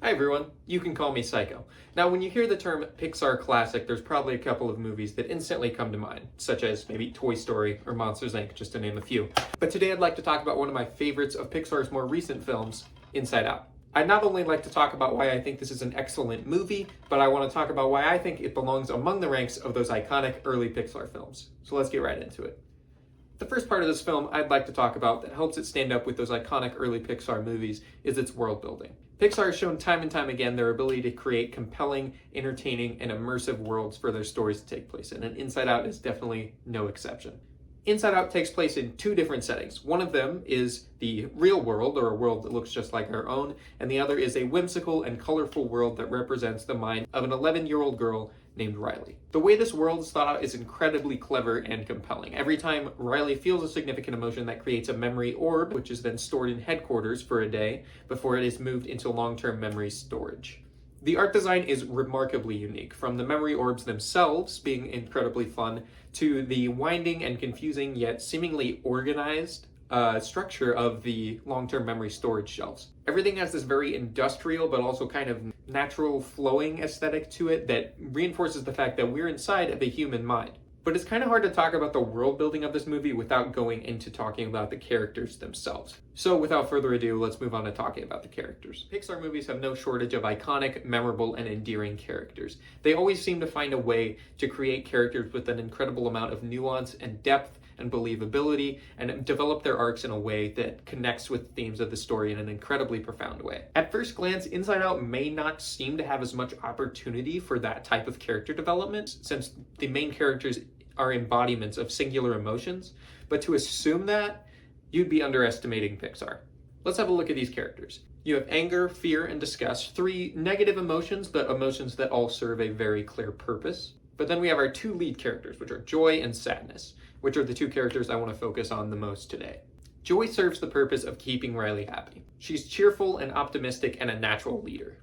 Hi everyone, you can call me Psycho. Now, when you hear the term Pixar classic, there's probably a couple of movies that instantly come to mind, such as maybe Toy Story or Monsters, Inc., just to name a few. But today I'd like to talk about one of my favorites of Pixar's more recent films, Inside Out. I'd not only like to talk about why I think this is an excellent movie, but I want to talk about why I think it belongs among the ranks of those iconic early Pixar films. So let's get right into it. The first part of this film I'd like to talk about that helps it stand up with those iconic early Pixar movies is its world building. Pixar has shown time and time again their ability to create compelling, entertaining, and immersive worlds for their stories to take place in, and Inside Out is definitely no exception. Inside Out takes place in two different settings. One of them is the real world, or a world that looks just like our own, and the other is a whimsical and colorful world that represents the mind of an 11-year-old girl named Riley. The way this world is thought out is incredibly clever and compelling. Every time Riley feels a significant emotion, that creates a memory orb, which is then stored in headquarters for a day before it is moved into long-term memory storage. The art design is remarkably unique, from the memory orbs themselves being incredibly fun to the winding and confusing yet seemingly organized structure of the long-term memory storage shelves. Everything has this very industrial but also kind of natural flowing aesthetic to it that reinforces the fact that we're inside of a human mind. But it's kind of hard to talk about the world building of this movie without going into talking about the characters themselves. So without further ado, let's move on to talking about the characters. Pixar movies have no shortage of iconic, memorable, and endearing characters. They always seem to find a way to create characters with an incredible amount of nuance and depth and believability, and develop their arcs in a way that connects with themes of the story in an incredibly profound way. At first glance, Inside Out may not seem to have as much opportunity for that type of character development, since the main characters are embodiments of singular emotions, but to assume that, you'd be underestimating Pixar. Let's have a look at these characters. You have anger, fear, and disgust, three negative emotions, but emotions that all serve a very clear purpose. But then we have our two lead characters, which are joy and sadness, which are the two characters I want to focus on the most today. Joy serves the purpose of keeping Riley happy. She's cheerful and optimistic and a natural leader.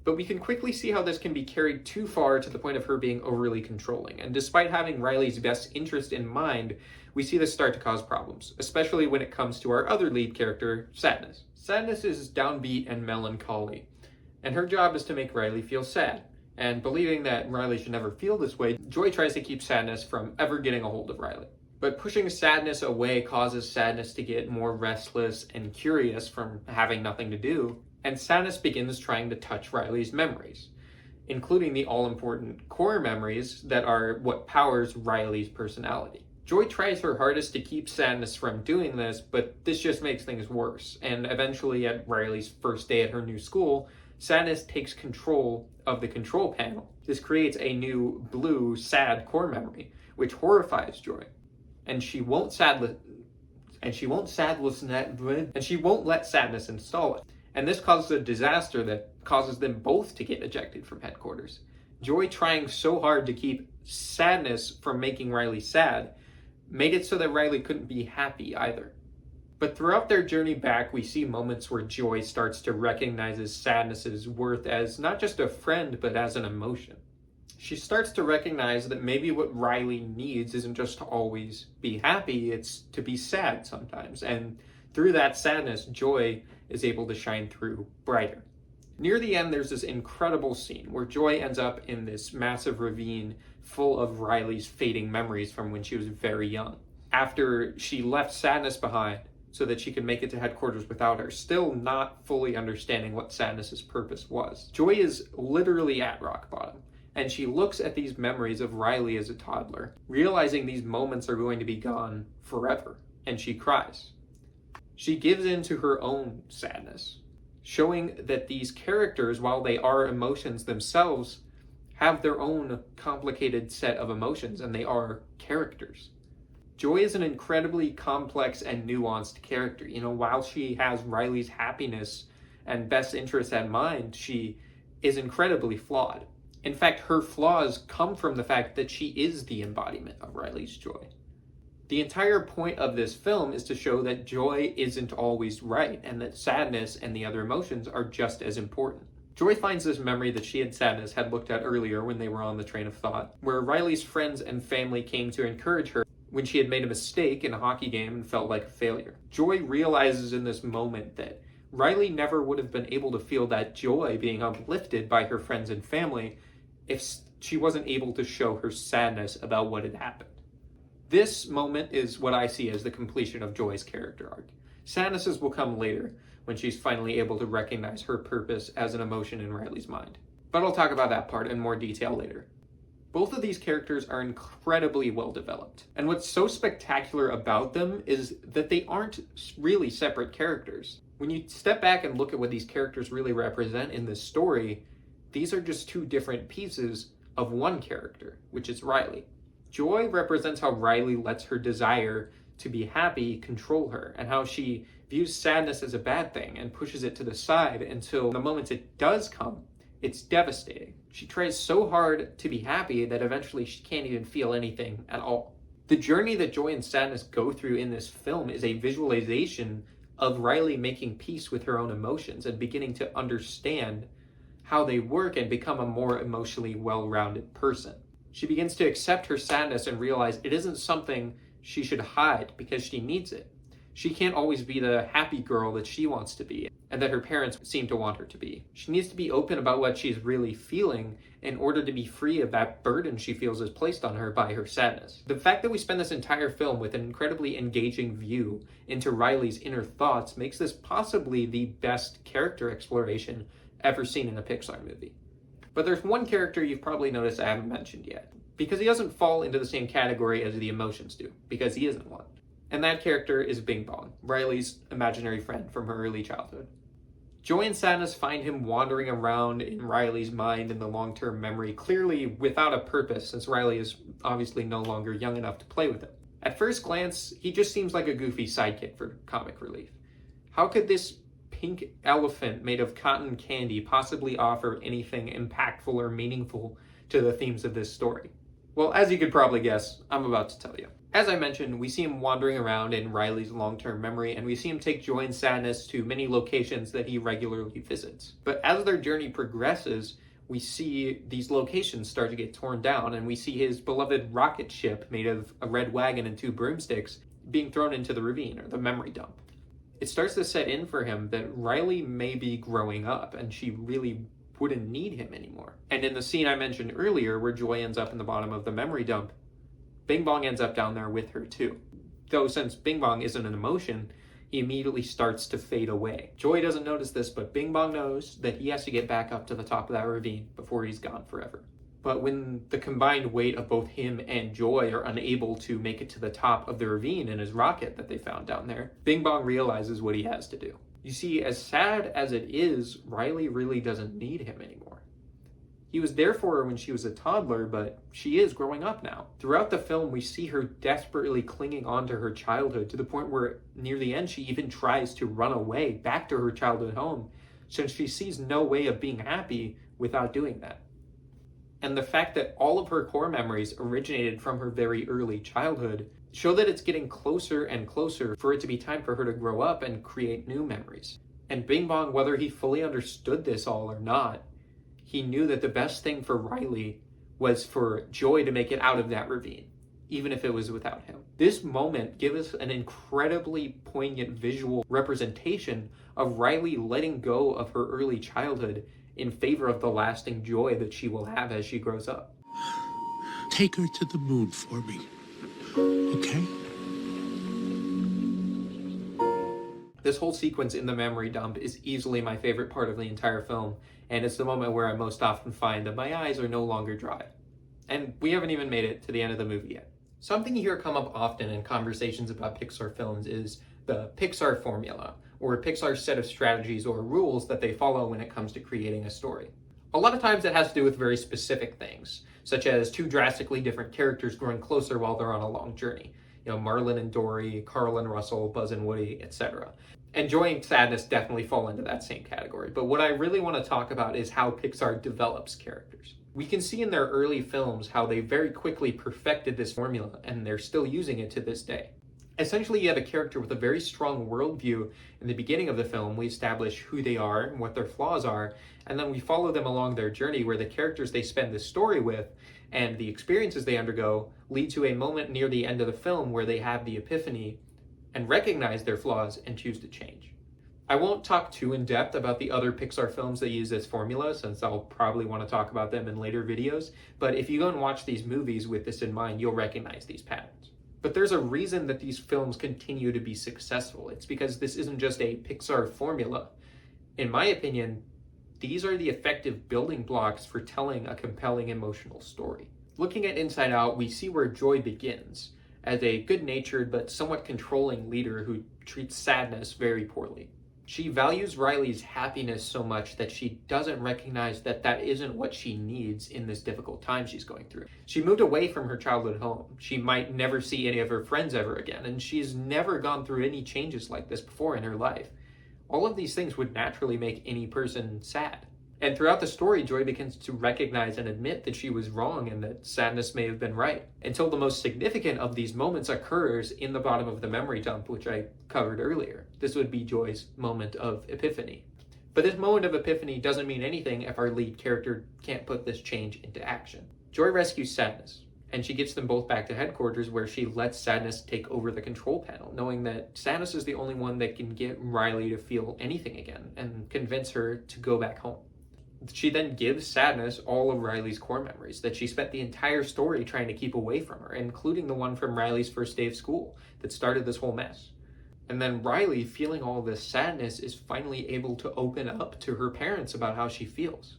But we can quickly see how this can be carried too far to the point of her being overly controlling. And despite having Riley's best interest in mind, we see this start to cause problems, especially when it comes to our other lead character, Sadness. Sadness is downbeat and melancholy, and her job is to make Riley feel sad. And believing that Riley should never feel this way, Joy tries to keep Sadness from ever getting a hold of Riley. But pushing Sadness away causes Sadness to get more restless and curious from having nothing to do, and Sadness begins trying to touch Riley's memories, including the all-important core memories that are what powers Riley's personality. Joy tries her hardest to keep Sadness from doing this, but this just makes things worse, and eventually at Riley's first day at her new school, Sadness takes control of the control panel. This creates a new blue, sad core memory, which horrifies Joy. And she won't let Sadness install it. And this causes a disaster that causes them both to get ejected from headquarters. Joy, trying so hard to keep Sadness from making Riley sad, made it so that Riley couldn't be happy either. But throughout their journey back, we see moments where Joy starts to recognize Sadness's worth as not just a friend, but as an emotion. She starts to recognize that maybe what Riley needs isn't just to always be happy, it's to be sad sometimes. And through that sadness, Joy is able to shine through brighter. Near the end, there's this incredible scene where Joy ends up in this massive ravine full of Riley's fading memories from when she was very young. After she left Sadness behind, so that she could make it to headquarters without her, still not fully understanding what Sadness's purpose was. Joy is literally at rock bottom, and she looks at these memories of Riley as a toddler, realizing these moments are going to be gone forever, and she cries. She gives in to her own sadness, showing that these characters, while they are emotions themselves, have their own complicated set of emotions, and they are characters. Joy is an incredibly complex and nuanced character. While she has Riley's happiness and best interest at mind, she is incredibly flawed. In fact, her flaws come from the fact that she is the embodiment of Riley's joy. The entire point of this film is to show that joy isn't always right, and that sadness and the other emotions are just as important. Joy finds this memory that she and Sadness had looked at earlier when they were on the train of thought, where Riley's friends and family came to encourage her when she had made a mistake in a hockey game and felt like a failure. Joy realizes in this moment that Riley never would have been able to feel that joy being uplifted by her friends and family if she wasn't able to show her sadness about what had happened. This moment is what I see as the completion of Joy's character arc. Sadnesses will come later, when she's finally able to recognize her purpose as an emotion in Riley's mind. But I'll talk about that part in more detail later. Both of these characters are incredibly well developed. And what's so spectacular about them is that they aren't really separate characters. When you step back and look at what these characters really represent in this story, these are just two different pieces of one character, which is Riley. Joy represents how Riley lets her desire to be happy control her, and how she views sadness as a bad thing and pushes it to the side until the moment it does come, it's devastating. She tries so hard to be happy that eventually she can't even feel anything at all. The journey that Joy and Sadness go through in this film is a visualization of Riley making peace with her own emotions and beginning to understand how they work and become a more emotionally well-rounded person. She begins to accept her sadness and realize it isn't something she should hide because she needs it. She can't always be the happy girl that she wants to be and that her parents seem to want her to be. She needs to be open about what she's really feeling in order to be free of that burden she feels is placed on her by her sadness. The fact that we spend this entire film with an incredibly engaging view into Riley's inner thoughts makes this possibly the best character exploration ever seen in a Pixar movie. But there's one character you've probably noticed I haven't mentioned yet, because he doesn't fall into the same category as the emotions do, because he isn't one. And that character is Bing Bong, Riley's imaginary friend from her early childhood. Joy and Sadness find him wandering around in Riley's mind in the long-term memory, clearly without a purpose, since Riley is obviously no longer young enough to play with him. At first glance, he just seems like a goofy sidekick for comic relief. How could this pink elephant made of cotton candy possibly offer anything impactful or meaningful to the themes of this story? Well, as you could probably guess, I'm about to tell you. As I mentioned, we see him wandering around in Riley's long-term memory, and we see him take Joy and Sadness to many locations that he regularly visits. But as their journey progresses, we see these locations start to get torn down, and we see his beloved rocket ship made of a red wagon and 2 broomsticks being thrown into the ravine, or the memory dump. It starts to set in for him that Riley may be growing up, and she really wouldn't need him anymore. And in the scene I mentioned earlier, where Joy ends up in the bottom of the memory dump, Bing Bong ends up down there with her too. Though since Bing Bong isn't an emotion, he immediately starts to fade away. Joy doesn't notice this, but Bing Bong knows that he has to get back up to the top of that ravine before he's gone forever. But when the combined weight of both him and Joy are unable to make it to the top of the ravine in his rocket that they found down there, Bing Bong realizes what he has to do. You see, as sad as it is, Riley really doesn't need him anymore. He was there for her when she was a toddler, but she is growing up now. Throughout the film, we see her desperately clinging on to her childhood to the point where near the end, she even tries to run away back to her childhood home, since she sees no way of being happy without doing that. And the fact that all of her core memories originated from her very early childhood show that it's getting closer and closer for it to be time for her to grow up and create new memories. And Bing Bong, whether he fully understood this all or not, he knew that the best thing for Riley was for Joy to make it out of that ravine, even if it was without him. This moment gives us an incredibly poignant visual representation of Riley letting go of her early childhood in favor of the lasting joy that she will have as she grows up. Take her to the moon for me, okay? This whole sequence in the memory dump is easily my favorite part of the entire film, and it's the moment where I most often find that my eyes are no longer dry. And we haven't even made it to the end of the movie yet. Something you hear come up often in conversations about Pixar films is the Pixar formula, or Pixar's set of strategies or rules that they follow when it comes to creating a story. A lot of times it has to do with very specific things, such as 2 drastically different characters growing closer while they're on a long journey. You know, Marlin and Dory, Carl and Russell, Buzz and Woody, etc. And Joy and Sadness definitely fall into that same category. But what I really want to talk about is how Pixar develops characters. We can see in their early films how they very quickly perfected this formula, and they're still using it to this day. Essentially, you have a character with a very strong worldview. In the beginning of the film, we establish who they are and what their flaws are, and then we follow them along their journey where the characters they spend the story with and the experiences they undergo lead to a moment near the end of the film where they have the epiphany and recognize their flaws and choose to change. I won't talk too in depth about the other Pixar films that use this formula, since I'll probably want to talk about them in later videos, but if you go and watch these movies with this in mind, you'll recognize these patterns. But there's a reason that these films continue to be successful. It's because this isn't just a Pixar formula. In my opinion, these are the effective building blocks for telling a compelling emotional story. Looking at Inside Out, we see where joy begins, as a good-natured but somewhat controlling leader who treats sadness very poorly. She values Riley's happiness so much that she doesn't recognize that that isn't what she needs in this difficult time she's going through. She moved away from her childhood home. She might never see any of her friends ever again, and she's never gone through any changes like this before in her life. All of these things would naturally make any person sad. And throughout the story, Joy begins to recognize and admit that she was wrong and that sadness may have been right, until the most significant of these moments occurs in the bottom of the memory dump, which I covered earlier. This would be Joy's moment of epiphany. But this moment of epiphany doesn't mean anything if our lead character can't put this change into action. Joy rescues Sadness, and she gets them both back to headquarters, where she lets Sadness take over the control panel, knowing that Sadness is the only one that can get Riley to feel anything again and convince her to go back home. She then gives Sadness all of Riley's core memories that she spent the entire story trying to keep away from her, including the one from Riley's first day of school that started this whole mess. And then Riley, feeling all this sadness, is finally able to open up to her parents about how she feels.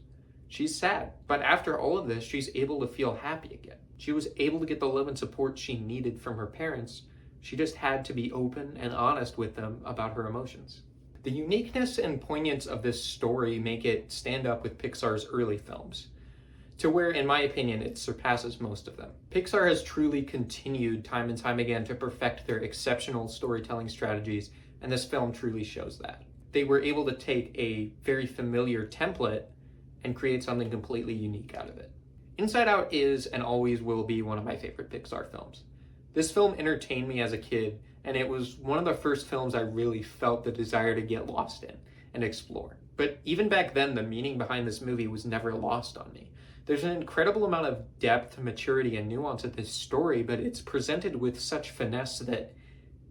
She's sad, but after all of this, she's able to feel happy again. She was able to get the love and support she needed from her parents. She just had to be open and honest with them about her emotions. The uniqueness and poignance of this story make it stand up with Pixar's early films, to where, in my opinion, it surpasses most of them. Pixar has truly continued time and time again to perfect their exceptional storytelling strategies, and this film truly shows that. They were able to take a very familiar template and create something completely unique out of it. Inside Out is and always will be one of my favorite Pixar films. This film entertained me as a kid, and it was one of the first films I really felt the desire to get lost in and explore. But even back then, the meaning behind this movie was never lost on me. There's an incredible amount of depth, maturity, and nuance of this story, but it's presented with such finesse that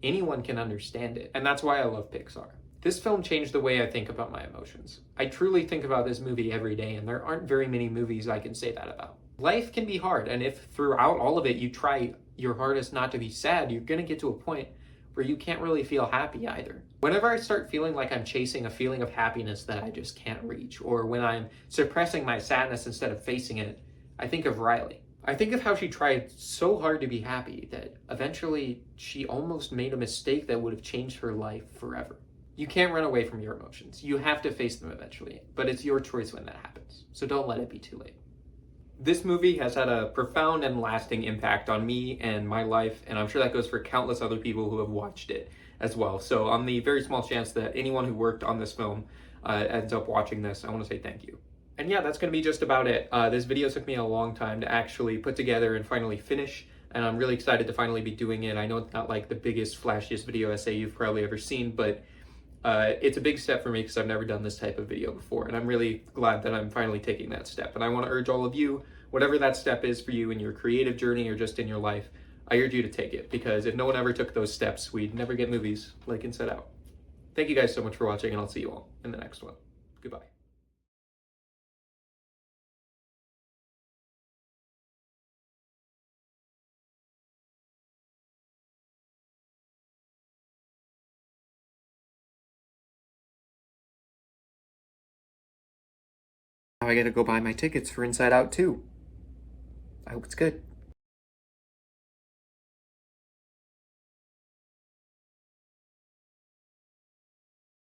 anyone can understand it, and that's why I love Pixar. This film changed the way I think about my emotions. I truly think about this movie every day, and there aren't very many movies I can say that about. Life can be hard, and if throughout all of it you try your hardest not to be sad, you're gonna get to a point where you can't really feel happy either. Whenever I start feeling like I'm chasing a feeling of happiness that I just can't reach, or when I'm suppressing my sadness instead of facing it, I think of Riley. I think of how she tried so hard to be happy that eventually she almost made a mistake that would have changed her life forever. You can't run away from your emotions. You have to face them eventually, but it's your choice when that happens. So don't let it be too late. This movie has had a profound and lasting impact on me and my life, and I'm sure that goes for countless other people who have watched it as well. So on the very small chance that anyone who worked on this film ends up watching this, I want to say thank you. And yeah, that's going to be just about it. This video took me a long time to actually put together and finally finish, and I'm really excited to finally be doing it. I know it's not like the biggest, flashiest video essay you've probably ever seen, but it's a big step for me because I've never done this type of video before, and I'm really glad that I'm finally taking that step. And I want to urge all of you, whatever that step is for you in your creative journey or just in your life, I urge you to take it, because if no one ever took those steps, we'd never get movies like Inside Out. Thank you guys so much for watching, and I'll see you all in the next one. Goodbye. Now I gotta go buy my tickets for Inside Out 2. I hope it's good.